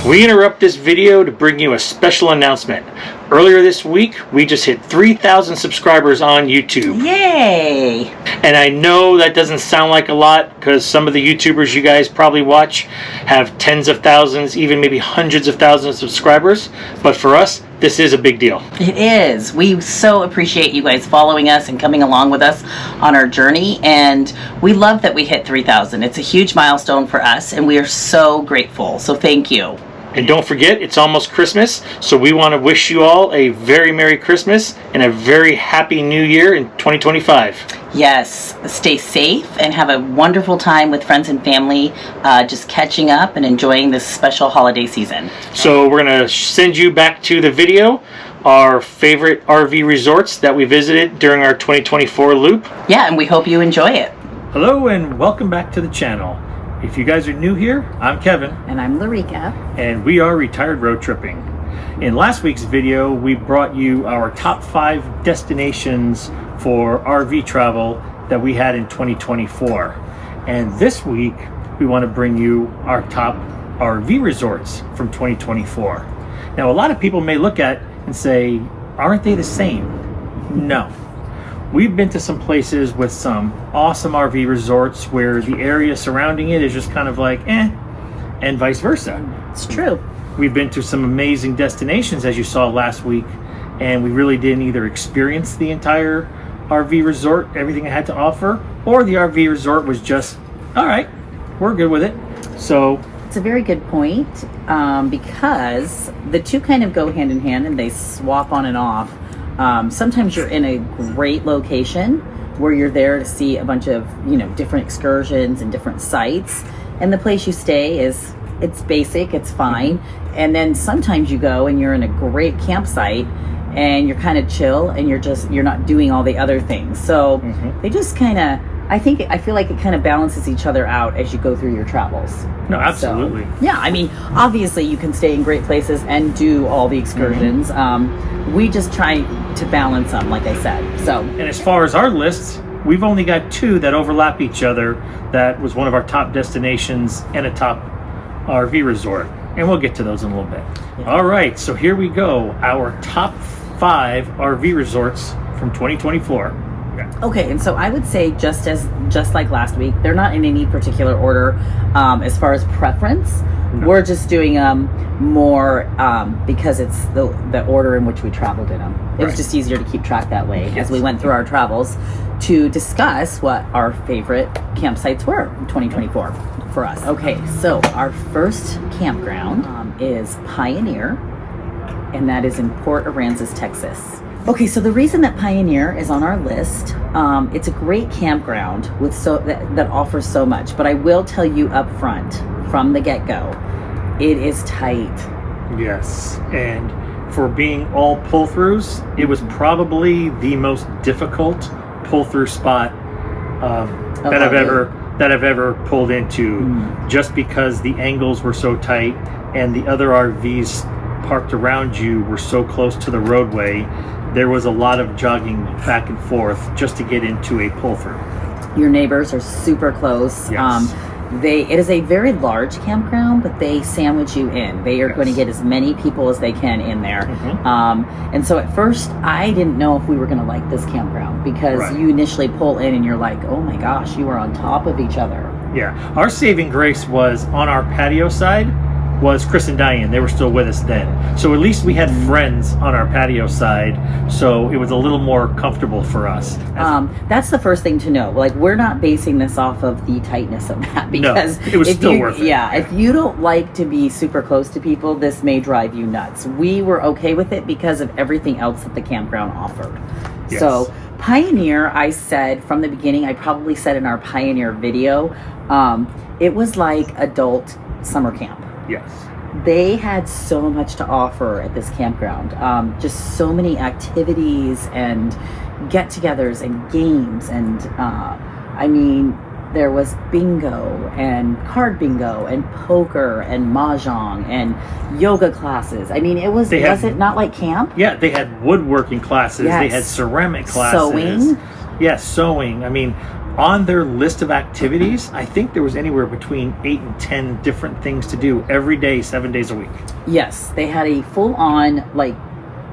We interrupt this video to bring you a special announcement. Earlier this week, we just hit 3,000 subscribers on YouTube. Yay! And I know that doesn't sound like a lot because some of the YouTubers you guys probably watch have tens of thousands, even maybe hundreds of thousands of subscribers. But for us, this is a big deal. It is. We so appreciate you guys following us and coming along with us on our journey. And we love that we hit 3,000. It's a huge milestone for us, and we are so grateful. So thank you. And don't forget, it's almost Christmas, so we want to wish you all a very Merry Christmas and a very Happy New Year in 2025. Yes, stay safe and have a wonderful time with friends and family, just catching up and enjoying this special holiday season. So we're going to send you back to the video, our favorite RV resorts that we visited during our 2024 loop. Yeah, and we hope you enjoy it. Hello and welcome back to the channel. If you guys are new here, I'm Kevin. And I'm Larika. And we are Retired Road Tripping. In last week's video, we brought you our top 5 destinations for RV travel that we had in 2024. And this week, we want to bring you our top RV resorts from 2024. Now, a lot of people may look at and say, aren't they the same? No. We've been to some places with some awesome RV resorts where the area surrounding it is just kind of like, and vice versa. It's true. We've been to some amazing destinations, as you saw last week, and we really didn't either experience the entire RV resort, everything it had to offer, or the RV resort was just, all right, we're good with it. So it's a very good point, because the two kind of go hand in hand and they swap on and off. Sometimes you're in a great location where you're there to see a bunch of, different excursions and different sites. And the place you stay it's basic, it's fine. And then sometimes you go and you're in a great campsite and you're kind of chill and you're not doing all the other things. So they just kind of, I feel like it kind of balances each other out as you go through your travels. No, absolutely. So, yeah, I mean, obviously you can stay in great places and do all the excursions. We just try to balance them, like I said. So, and as far as our lists, we've only got 2 that overlap each other. That was one of our top destinations and a top RV resort. And we'll get to those in a little bit. Yeah. All right, so here we go. Our top 5 RV resorts from 2024. Okay, and so I would say just like last week, they're not in any particular order as far as preference. No. We're just doing more because it's the order in which we traveled in them. It was just easier to keep track that way as we went through our travels to discuss what our favorite campsites were in 2024 for us. Okay, so our first campground is Pioneer, and that is in Port Aransas, Texas. Okay, so the reason that Pioneer is on our list, it's a great campground with that offers so much. But I will tell you up front, from the get-go, it is tight. Yes, and for being all pull-throughs, it was probably the most difficult pull-through spot that I've ever pulled into, just because the angles were so tight and the other RVs parked around you were so close to the roadway. There was a lot of jogging back and forth just to get into a pull-through. Your neighbors are super close. Yes. It is a very large campground, but they sandwich you in. They are going to get as many people as they can in there. And so at first, I didn't know if we were going to like this campground because you initially pull in and you're like, oh my gosh, you are on top of each other. Yeah. Our saving grace was on our patio side was Chris and Diane. They were still with us then. So at least we had friends on our patio side, so it was a little more comfortable for us. That's the first thing to know. Like, we're not basing this off of the tightness of that, because no, it was still worth it. Yeah, if you don't like to be super close to people, this may drive you nuts. We were okay with it because of everything else that the campground offered. Yes. So Pioneer, I said from the beginning, I probably said in our Pioneer video, it was like adult summer camp. Yes. They had so much to offer at this campground. Just so many activities and get-togethers and games. And I mean, there was bingo and card bingo and poker and mahjong and yoga classes. I mean, was it not like camp? Yeah, they had woodworking classes. Yes. They had ceramic classes. Sewing. Yes, sewing. I mean, on their list of activities, I think there was anywhere between 8 and 10 different things to do every day, 7 days a week. Yes, they had a full-on, like,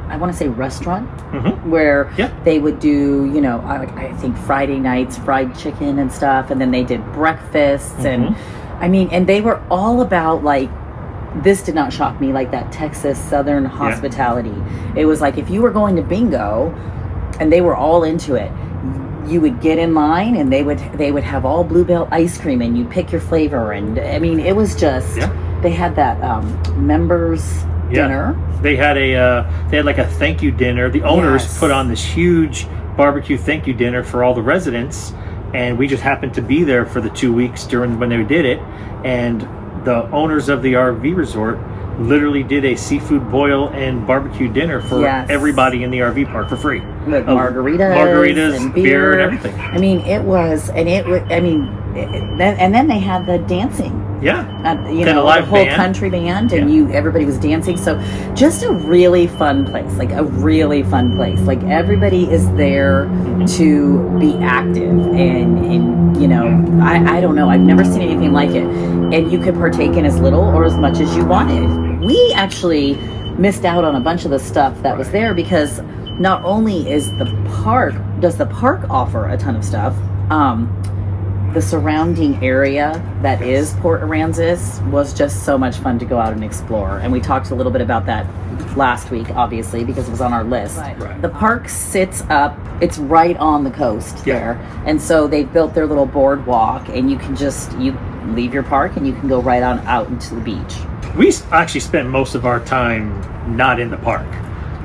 I want to say restaurant, where Yeah. they would do, you know, I think Friday nights, fried chicken and stuff, and then they did breakfasts, and I mean, and they were all about, like, this did not shock me, like that Texas Southern hospitality. It was like if you were going to bingo, and they were all into it, you would get in line, and they would have all Bluebell ice cream, and you pick your flavor, and I mean, it was just they had that members dinner. They had like a thank you dinner. The owners put on this huge barbecue thank you dinner for all the residents, and we just happened to be there for the 2 weeks during when they did it, and the owners of the RV resort literally did a seafood boil and barbecue dinner for everybody in the RV park for free. With margaritas and beer and everything. I mean, it was, and then they had the dancing. Yeah. You Then know, a live the whole band. country band, and everybody was dancing. So just a really fun place, like a really fun place. Like everybody is there to be active, and you know, I don't know, I've never seen anything like it. And you could partake in as little or as much as you wanted. We actually missed out on a bunch of the stuff that was there, because not only does the park offer a ton of stuff, the surrounding area that is Port Aransas was just so much fun to go out and explore. And we talked a little bit about that last week, obviously, because it was on our list. Right. The park sits up, it's right on the coast there. And so they built their little boardwalk, and you can you leave your park and you can go right on out into the beach. We actually spent most of our time not in the park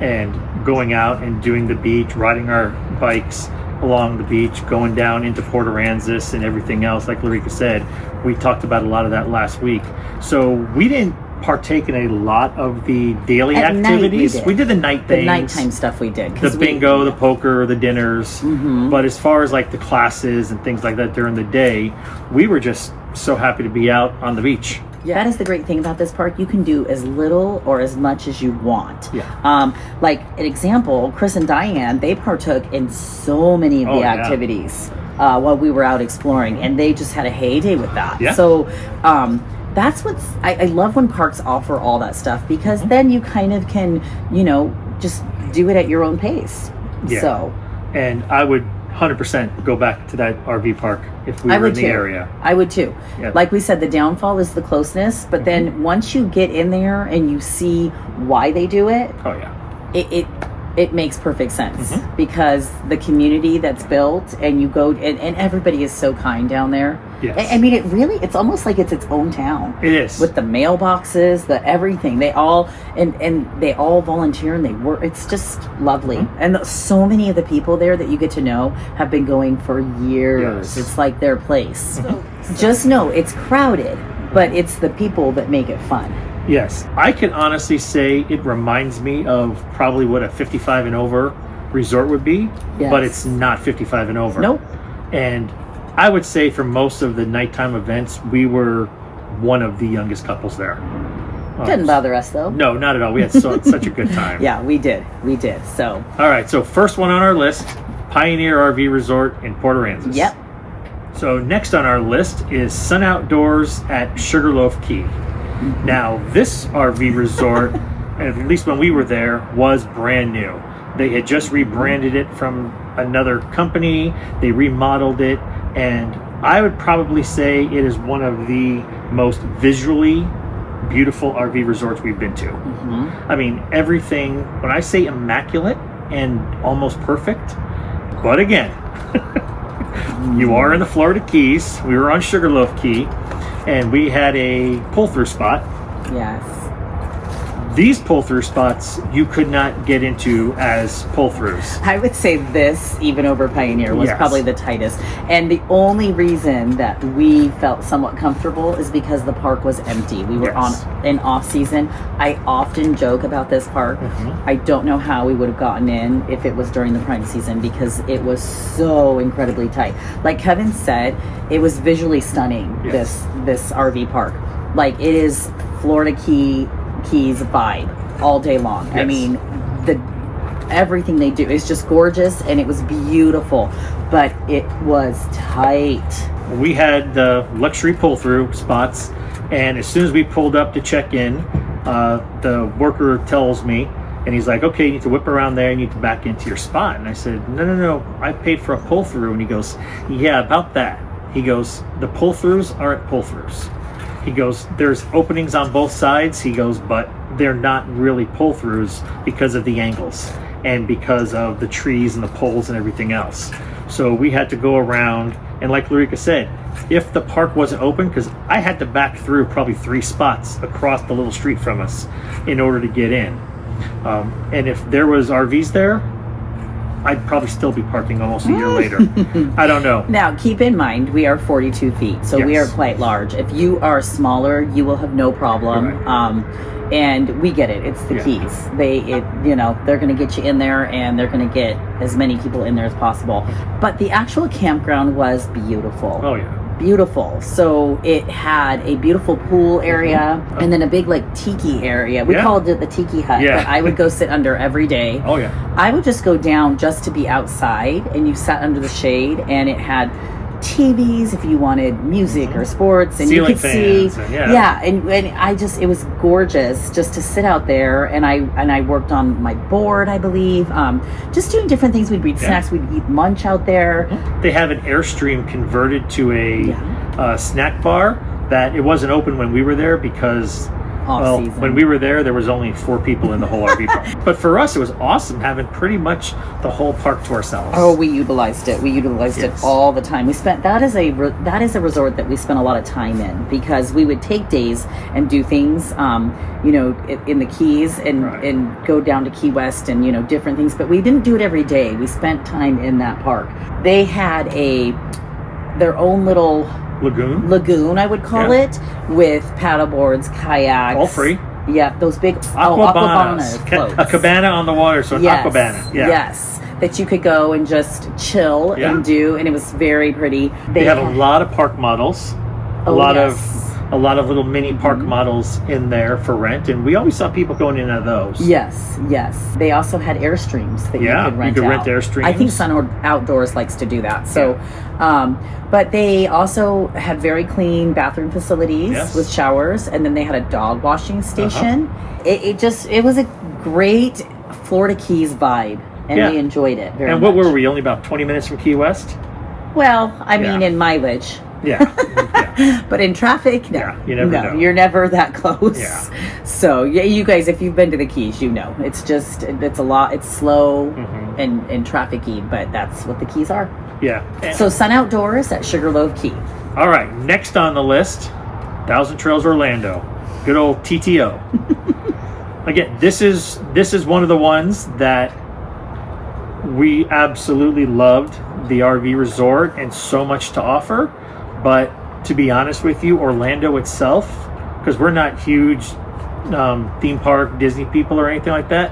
and going out and doing the beach, riding our bikes along the beach, going down into Port Aransas and everything else. Like Larika said, we talked about a lot of that last week. So we didn't partake in a lot of the daily activities. We did the night things. The nighttime stuff we did. The bingo, the poker, the dinners. But as far as like the classes and things like that during the day, we were just so happy to be out on the beach. That is the great thing about this park. You can do as little or as much as you want. Like an example, Chris and Diane, they partook in so many of the activities while we were out exploring, and they just had a heyday with that. So that's what's I love when parks offer all that stuff, because then you kind of can, you know, just do it at your own pace. So, and I would 100% go back to that RV park if we were in the area. I would too. Like we said, the downfall is the closeness, but then once you get in there and you see why they do it, it makes perfect sense, because the community that's built, and you go and everybody is so kind down there. I mean, it's almost like it's its own town. It is, with the mailboxes, the everything. They all and they all volunteer, and they work. It's just lovely. And so many of the people there that you get to know have been going for years. It's like their place. Just know it's crowded, but it's the people that make it fun. Yes, I can honestly say it reminds me of probably what a 55 and over resort would be, but it's not 55 and over. Nope. And I would say for most of the nighttime events, we were one of the youngest couples there. Didn't bother us though. No, not at all. We had such a good time. Yeah, we did. So. All right, so first one on our list, Pioneer RV Resort in Port Aransas. Yep. So next on our list is Sun Outdoors at Sugarloaf Key. Now, this RV resort, at least when we were there, was brand new. They had just rebranded it from another company. They remodeled it, and I would probably say it is one of the most visually beautiful RV resorts we've been to. I mean, everything, when I say immaculate and almost perfect, but again, you are in the Florida Keys. We were on Sugarloaf Key, and we had a pull-through spot. Yes. These pull-through spots you could not get into as pull-throughs. I would say this, even over Pioneer, was probably the tightest. And the only reason that we felt somewhat comfortable is because the park was empty. We were on in off-season. I often joke about this park. I don't know how we would have gotten in if it was during the prime season, because it was so incredibly tight. Like Kevin said, it was visually stunning, this RV park. Like, it is Florida Keys vibe all day long. I mean, everything they do is just gorgeous, and it was beautiful. but it was tight. We had the luxury pull-through spots, and as soon as we pulled up to check in, the worker tells me, and he's like, okay, you need to whip around there, you need to back into your spot. And I said, no, I paid for a pull-through. And he goes, yeah, about that. He goes, the pull-throughs aren't pull-throughs. He goes, there's openings on both sides. He goes, but they're not really pull-throughs because of the angles and because of the trees and the poles and everything else. So we had to go around, and like Larica said, if the park wasn't open, because I had to back through probably 3 spots across the little street from us in order to get in. And if there was RVs there, I'd probably still be parking almost a year later. I don't know. Now, keep in mind, we are 42 feet, so we are quite large. If you are smaller, you will have no problem. Right. And we get it. It's the keys. They're going to get you in there, and they're going to get as many people in there as possible. But the actual campground was beautiful. Oh, yeah. Beautiful. So it had a beautiful pool area, and then a big like tiki area. We called it the tiki hut, but I would go sit under every day. Oh yeah. I would just go down just to be outside, and you sat under the shade, and it had TVs if you wanted music or sports, and ceiling you could see and I just, it was gorgeous just to sit out there, and I worked on my board, I believe, just doing different things. We'd read snacks, we'd eat lunch out there. They have an Airstream converted to a snack bar that it wasn't open when we were there because when we were there was only 4 people in the whole RV park. But for us, it was awesome having pretty much the whole park to ourselves. Oh, we utilized it. We utilized it all the time. We spent that is a resort that we spent a lot of time in, because we would take days and do things, in the Keys and go down to Key West and different things. But we didn't do it every day. We spent time in that park. They had their own little lagoon, I would call it, with paddleboards, kayaks, all free. Yeah, those big aquabanas floats. A cabana on the water, so an aquabana. Yes, that you could go and just chill and do, and it was very pretty. They have a lot of park models, a lot of little mini park models in there for rent, and we always saw people going in and out of those. Yes. They also had Airstreams that you could rent. You could rent Airstreams. I think Sun Outdoors likes to do that. So, but they also had very clean bathroom facilities with showers, and then they had a dog washing station. It was a great Florida Keys vibe, and we enjoyed it very much. And what were we, only about 20 minutes from Key West? Well, I mean, in mileage. But in traffic, no. You never know. You're never that close. So you guys, if you've been to the Keys, it's a lot. It's slow and traffic-y, but that's what the Keys are. So Sun Outdoors at Sugarloaf Key. All right, next on the list, Thousand Trails Orlando. Good old TTO. Again, this is one of the ones that we absolutely loved, the RV resort, and so much to offer. But to be honest with you, Orlando itself, because we're not huge theme park Disney people or anything like that,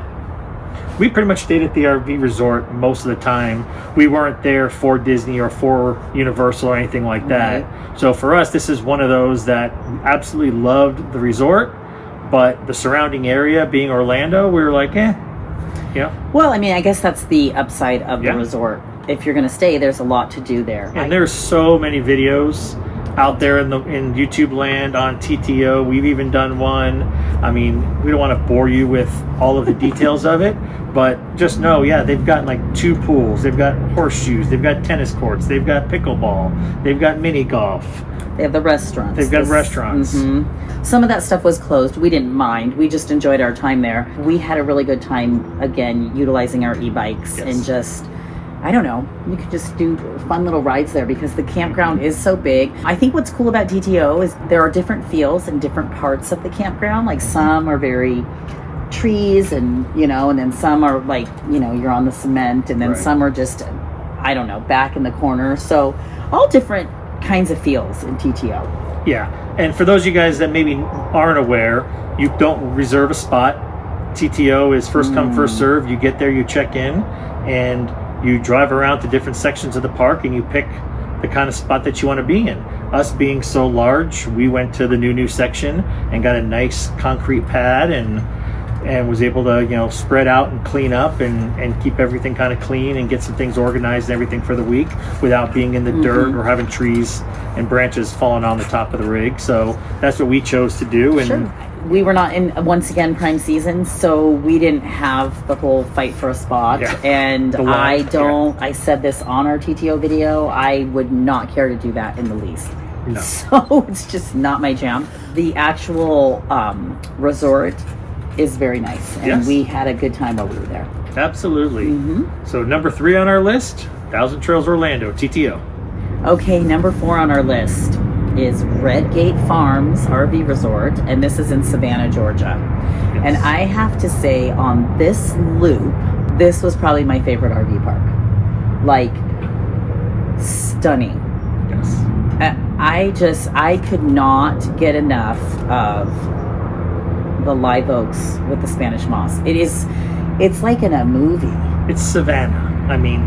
we pretty much stayed at the RV resort most of the time. We weren't there for Disney or for Universal or anything like that. So for us, this is one of those that absolutely loved the resort, but the surrounding area, being Orlando, we were like, Well, I mean, I guess that's the upside of the resort. If you're going to stay, there's a lot to do there. And there's so many videos out there in YouTube land on TTO. We've even done one. I mean, we don't want to bore you with all of the details of it, but just know, they've got like 2 pools. They've got horseshoes. They've got tennis courts. They've got pickleball. They've got mini golf. They have the restaurants. They've got restaurants. Some of that stuff was closed. We didn't mind. We just enjoyed our time there. We had a really good time, again, utilizing our e-bikes and just... I don't know, you could just do fun little rides there because the campground is so big. I think what's cool about TTO is there are different feels in different parts of the campground. Like some are very trees and then some are like, you're on the cement, and then some are just, I don't know, back in the corner. So all different kinds of feels in TTO. Yeah, and for those of you guys that maybe aren't aware, you don't reserve a spot. TTO is first come, first serve. You get there, you check in, and you drive around to different sections of the park and you pick the kind of spot that you want to be in. Us being so large, we went to the new section and got a nice concrete pad, and and was able to, you know, spread out and clean up and keep everything kind of clean and get some things organized and everything for the week without being in the dirt or having trees and branches falling on the top of the rig. So that's what we chose to do. And Sure. We were not in, once again, prime season, so we didn't have the whole fight for a spot. Yeah. And I I said this on our TTO video, I would not care to do that in the least. No. So it's just not my jam. The actual resort is very nice, and Yes. we had a good time while we were there. Absolutely. So number 3 on our list, Thousand Trails Orlando, TTO. Okay, number 4 on our list is Redgate Farms RV Resort, and this is in Savannah, Georgia. Yes. And I have to say, on this loop, this was probably my favorite RV park. Like, stunning. Yes. I could not get enough of the live oaks with the Spanish moss. It's like in a movie. It's Savannah. I mean,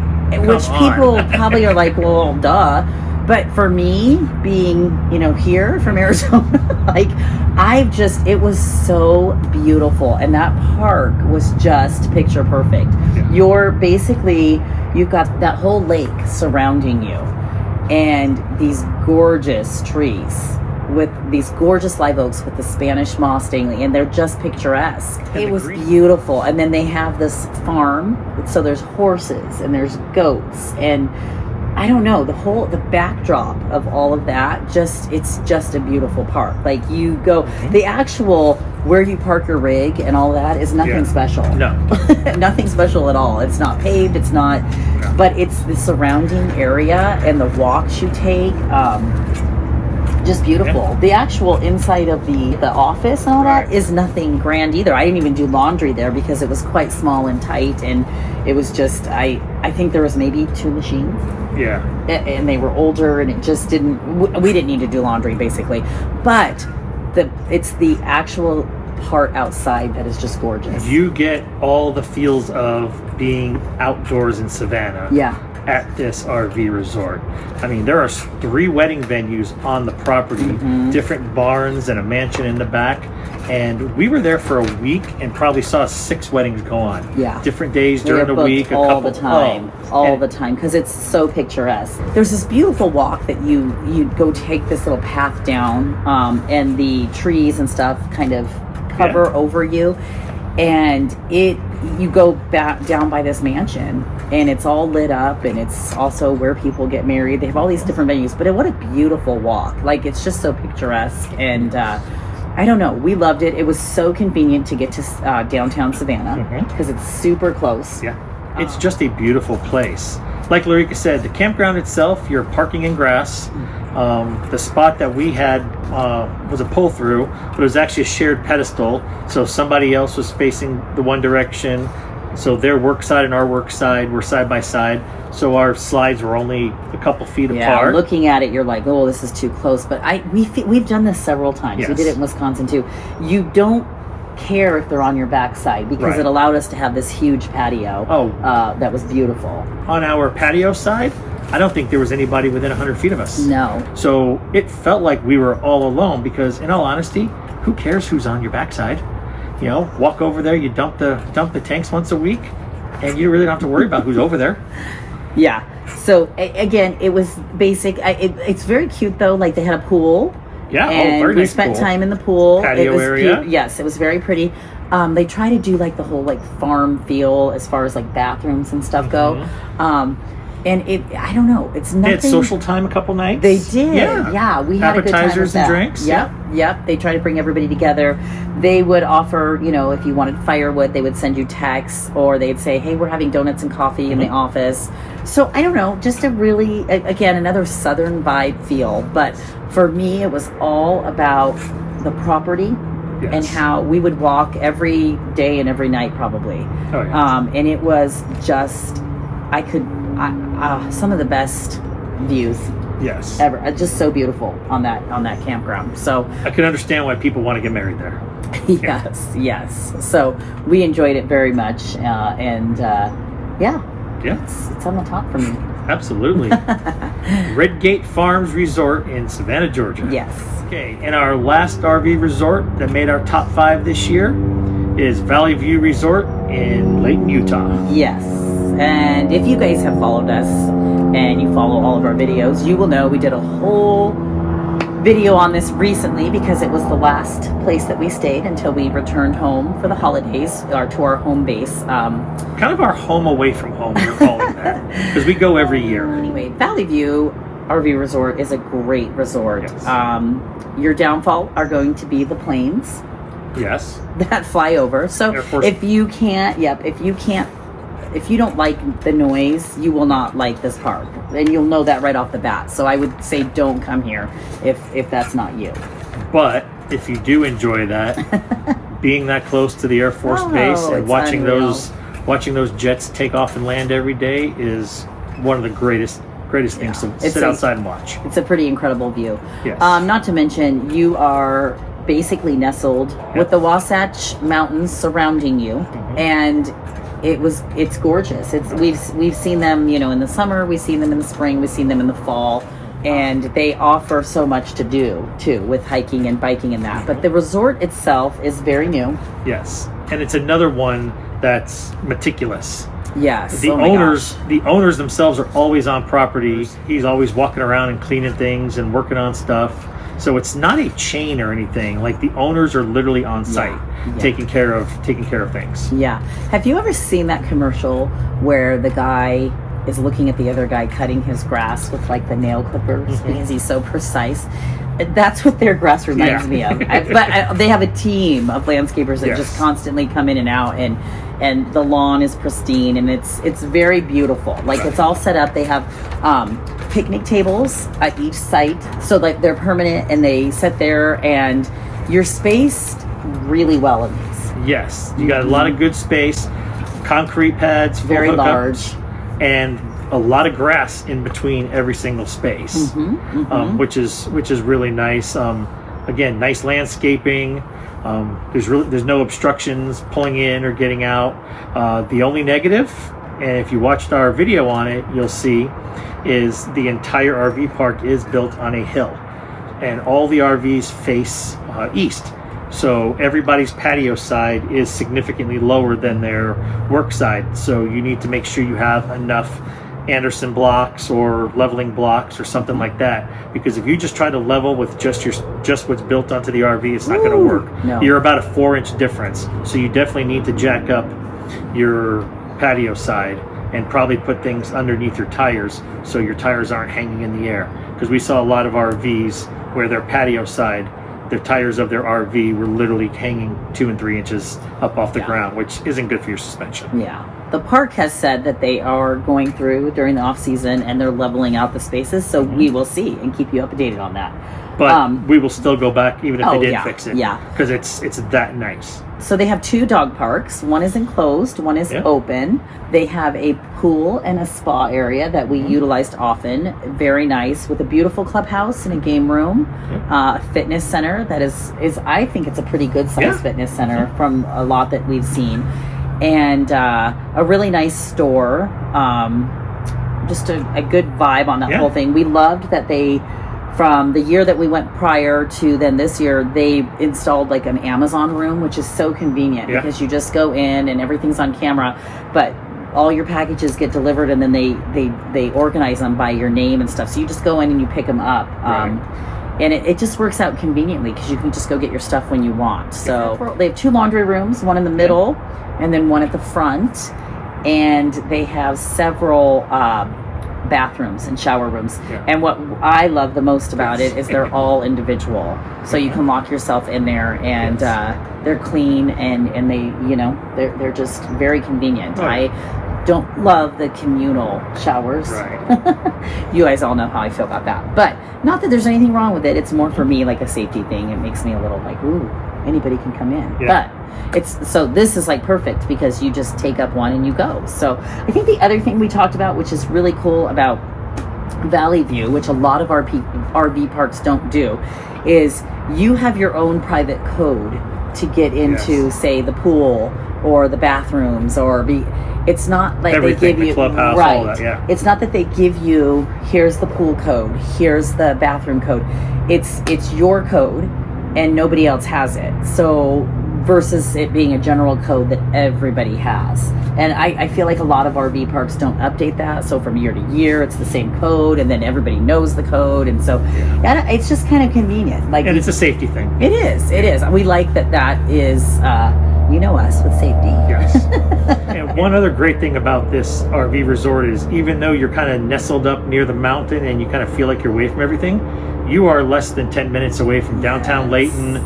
Which come on. people probably are like, well, duh. But for me, being, you know, here from Arizona, like, it was so beautiful. And that park was just picture perfect. Yeah. You've got that whole lake surrounding you and these gorgeous trees with these gorgeous live oaks with the Spanish moss daily, and they're just picturesque. And It the was green. beautiful. And then they have this farm, so there's horses and there's goats, and I don't know, the backdrop of all of that, it's just a beautiful park. Like, you go, the actual where you park your rig and all that is nothing Yeah. special. No. Nothing special at all. It's not paved, it's not, but it's the surrounding area and the walks you take, just beautiful. Yeah. The actual inside of the office and all that Right. is nothing grand either. I didn't even do laundry there because it was quite small and tight, and it was just, I think there was maybe 2 machines, Yeah. and they were older, and it just we didn't need to do laundry basically. But it's the actual part outside that is just gorgeous. You get all the feels of being outdoors in Savannah. Yeah. At this RV resort. I mean, there are 3 wedding venues on the property, different barns and a mansion in the back. And we were there for a week and probably saw 6 weddings go on. Yeah. Different days We during are the booked week. all the time, And the time, because it's so picturesque. There's this beautiful walk that you go take this little path down, and the trees and stuff kind of cover over you, and you go back down by this mansion, and it's all lit up, and it's also where people get married. They have all these different venues, but what a beautiful walk. Like, it's just so picturesque, and I don't know, we loved it. It was so convenient to get to downtown Savannah because it's super close. Yeah. It's just a beautiful place. Like Larica said, the campground itself, you're parking in grass. The spot that we had was a pull through, but it was actually a shared pedestal. So somebody else was facing the one direction. So their work side and our work side were side by side. So our slides were only a couple feet apart. Looking at it, you're like, oh, this is too close. But we've done this several times. Yes. We did it in Wisconsin too. You don't care if they're on your backside because Right. it allowed us to have this huge patio. That was beautiful. On our patio side, I don't think there was anybody within 100 feet of us. No. So it felt like we were all alone because, in all honesty, who cares who's on your backside? You know, walk over there, you dump the tanks once a week, and you really don't have to worry about who's over there. Yeah. So again, it was basic. It's very cute though. Like, they had a pool. Yeah, And very we nice spent pool. time in the pool. Patio It was area. cute. Yes, it was very pretty. They try to do like the whole like farm feel as far as like bathrooms and stuff go. And I don't know, it's nothing. They had social time a couple nights. They did. Yeah, we had a good time with appetizers and that. drinks. Yep. They try to bring everybody together. They would offer, you know, if you wanted firewood, they would send you texts, or they'd say, hey, we're having donuts and coffee in the office. So I don't know, just a really, again, another Southern vibe feel. But for me, it was all about the property. Yes. And how we would walk every day and every night probably. Oh, yeah. And it was just, some of the best views Yes. ever. Just so beautiful on that campground. So I can understand why people want to get married there. yes. So we enjoyed it very much, Yeah, it's on the top for me. absolutely. Redgate Farms Resort in Savannah, Georgia. Yes. Okay, and our last RV resort that made our top 5 this year is Valley View Resort in Layton, Utah. Yes. And if you guys have followed us and you follow all of our videos, you will know we did a whole video on this recently because it was the last place that we stayed until we returned home for the holidays, or to our home base. Kind of our home away from home, we're calling that, because we go every year. Anyway, Valley View RV Resort is a great resort. Yes. Your downfall are going to be the planes Yes. that fly over. So if you don't like the noise, you will not like this park, and you'll know that right off the bat. So I would say don't come here if that's not you. But if you do enjoy that, being that close to the Air Force base and watching those jets take off and land every day is one of the greatest things to sit outside and watch. It's a pretty incredible view. Yes. Not to mention, you are basically nestled with the Wasatch Mountains surrounding you, and it's gorgeous. We've seen them, in the summer, we've seen them in the spring, we've seen them in the fall, and they offer so much to do too with hiking and biking and that. But the resort itself is very new. Yes, and it's another one that's meticulous. Yes. The owners themselves are always on property. He's always walking around and cleaning things and working on stuff. So it's not a chain or anything. Like, the owners are literally on site, taking care of things. Yeah. Have you ever seen that commercial where the guy is looking at the other guy cutting his grass with like the nail clippers because he's so precise? That's what their grass reminds me of. But they have a team of landscapers that just constantly come in and out, and the lawn is pristine, and it's very beautiful. Like, it's all set up. They have picnic tables at each site, so like they're permanent, and they sit there, and you're spaced really well in these. Yes, you got a lot of good space, concrete pads, very large, and a lot of grass in between every single space, which is really nice. Again, nice landscaping. There's no obstructions pulling in or getting out. The only negative, and if you watched our video on it, you'll see, is the entire RV park is built on a hill, and all the RVs face east. So everybody's patio side is significantly lower than their work side. So you need to make sure you have enough Anderson blocks or leveling blocks or something like that, because if you just try to level with just what's built onto the RV, it's not going to work. No. You're about a 4-inch difference, so you definitely need to jack up your patio side and probably put things underneath your tires so your tires aren't hanging in the air, because we saw a lot of RVs where their patio side, the tires of their RV were literally hanging 2 and 3 inches up off the ground, which isn't good for your suspension. Yeah. The park has said that they are going through during the off season and they're leveling out the spaces, so we will see and keep you updated on that. But we will still go back even if they didn't fix it. Yeah. Because it's that nice. So they have 2 dog parks. One is enclosed, one is open. They have a pool and a spa area that we utilized often. Very nice, with a beautiful clubhouse and a game room. A fitness center that is I think it's a pretty good sized fitness center from a lot that we've seen. And a really nice store. Just a good vibe on that whole thing. We loved that they, from the year that we went prior to then this year, they installed like an Amazon room, which is so convenient because you just go in and everything's on camera, but all your packages get delivered, and then they organize them by your name and stuff. So you just go in and you pick them up. And it just works out conveniently because you can just go get your stuff when you want. So they have 2 laundry rooms, one in the middle and then one at the front. And they have several bathrooms and shower rooms. And what I love the most about it is they're all individual. So you can lock yourself in there, and they're clean, and they, they're just very convenient. I don't love the communal showers. You guys all know how I feel about that. But not that there's anything wrong with it. It's more for me like a safety thing. It makes me a little like, ooh, anybody can come in. But this is like perfect because you just take up one and you go. So I think the other thing we talked about, which is really cool about Valley View, which a lot of RV parks don't do, is you have your own private code to get into, say, the pool or the bathrooms, or it's not like everything, they give you clubhouse, all that, It's not that they give you, here's the pool code, here's the bathroom code. It's your code, and nobody else has it. So versus it being a general code that everybody has. And I feel like a lot of RV parks don't update that. So from year to year, it's the same code, and then everybody knows the code. And so it's just kind of convenient. Like, and it's a safety thing. It is. It is. We like that is, you know us with safety. Yes. And one other great thing about this RV resort is even though you're kind of nestled up near the mountain and you kind of feel like you're away from everything, you are less than 10 minutes away from downtown Layton,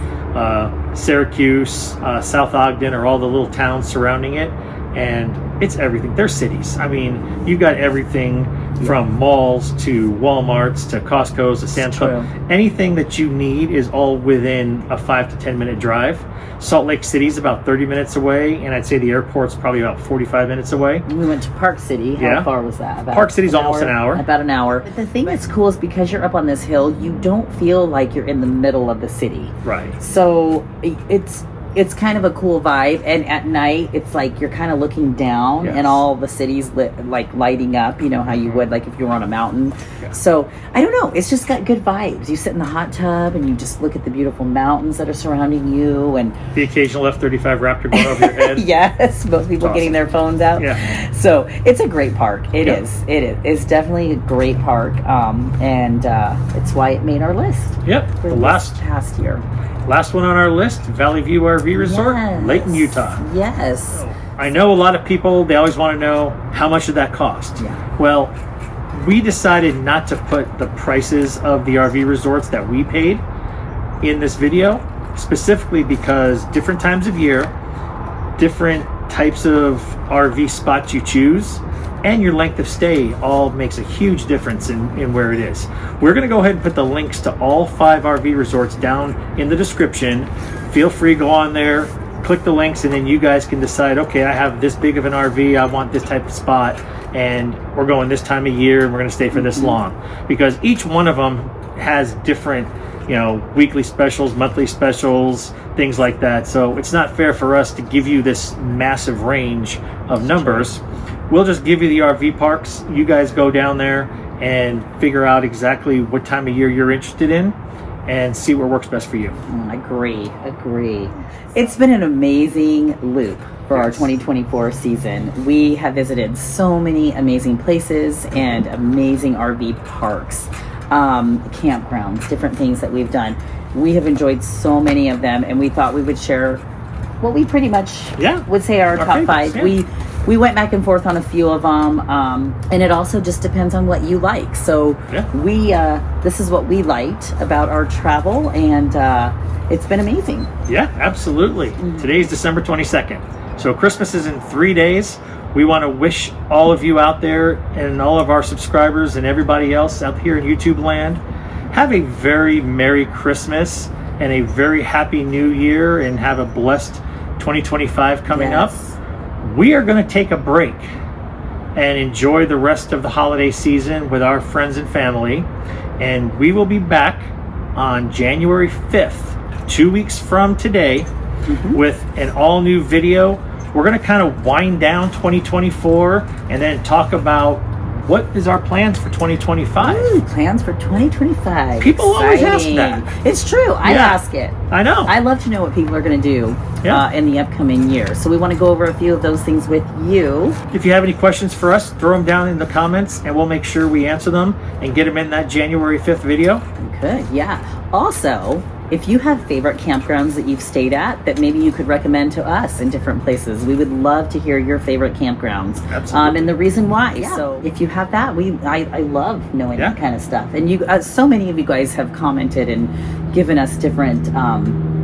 Syracuse, South Ogden, or all the little towns surrounding it. And it's everything. They're cities. I mean, you've got everything from malls to Walmarts to Costco's to Sam's Club. Anything that you need is all within a 5 to 10 minute drive. Salt Lake City is about 30 minutes away, and I'd say the airport's probably about 45 minutes away. We went to Park City. How far was that? Park City's almost an hour. About an hour. But the thing that's cool is because you're up on this hill, you don't feel like you're in the middle of the city. Right. So it's kind of a cool vibe, and at night it's like you're kind of looking down and all the cities like lighting up, you know how you would like if you were on a mountain. So I don't know, it's just got good vibes. You sit in the hot tub and you just look at the beautiful mountains that are surrounding you, and the occasional F-35 Raptor going over your head. Yes, most people getting their phones out. So it's a great park. It is. It's definitely a great park, and it's why it made our list. For the past year. Last one on our list, Valley View RV Resort, Layton, Utah. Yes. I know a lot of people, they always want to know how much did that cost. Well, we decided not to put the prices of the RV resorts that we paid in this video, specifically because different times of year, different types of RV spots you choose, and your length of stay all makes a huge difference in where it is. We're going to go ahead and put the links to all 5 RV resorts down in the description. Feel free to go on there, click the links, and then you guys can decide, okay, I have this big of an RV, I want this type of spot, and we're going this time of year, and we're going to stay for this long. Because each one of them has different, weekly specials, monthly specials, things like that. So it's not fair for us to give you this massive range of numbers. We'll just give you the RV parks. You guys go down there and figure out exactly what time of year you're interested in and see what works best for you. Agree. It's been an amazing loop for our 2024 season. We have visited so many amazing places and amazing RV parks, campgrounds, different things that we've done. We have enjoyed so many of them, and we thought we would share what we pretty much would say are our top favorites, 5. We went back and forth on a few of them, and it also just depends on what you like. So this is what we liked about our travel, and it's been amazing. Yeah, absolutely. Today's December 22nd. So Christmas is in 3 days. We want to wish all of you out there and all of our subscribers and everybody else out here in YouTube land, have a very Merry Christmas and a very Happy New Year, and have a blessed 2025 coming up. We are going to take a break and enjoy the rest of the holiday season with our friends and family. And we will be back on January 5th, 2 weeks from today, with an all new video. We're going to kind of wind down 2024 and then talk about what is our plans for 2025. Plans for 2025. People always ask that. It's true. I ask it. I know. I love to know what people are going to do in the upcoming year. So we want to go over a few of those things with you. If you have any questions for us, throw them down in the comments and we'll make sure we answer them and get them in that January 5th video. Good, Also, if you have favorite campgrounds that you've stayed at that maybe you could recommend to us in different places, we would love to hear your favorite campgrounds. Absolutely. And the reason why. So if you have that, I love knowing that kind of stuff. And you, so many of you guys have commented and given us different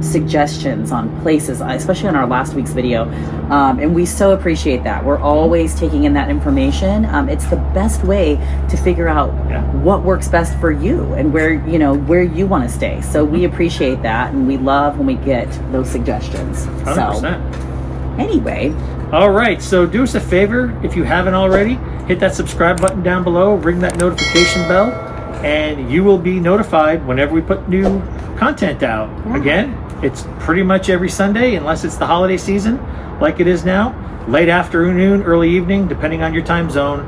suggestions on places, especially on our last week's video, and we so appreciate that. We're always taking in that information. It's the best way to figure out what works best for you and where you want to stay. So we appreciate that, and we love when we get those suggestions. 100%. So anyway, all right, so do us a favor, if you haven't already, hit that subscribe button down below, ring that notification bell, and you will be notified whenever we put new content out. Again, it's pretty much every Sunday, unless it's the holiday season, like it is now. Late afternoon, early evening, depending on your time zone,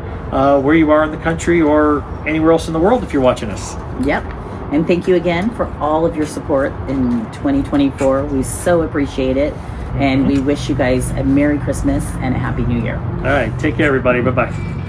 where you are in the country or anywhere else in the world if you're watching us. Yep. And thank you again for all of your support in 2024. We so appreciate it. And we wish you guys a Merry Christmas and a Happy New Year. All right. Take care, everybody. Bye-bye.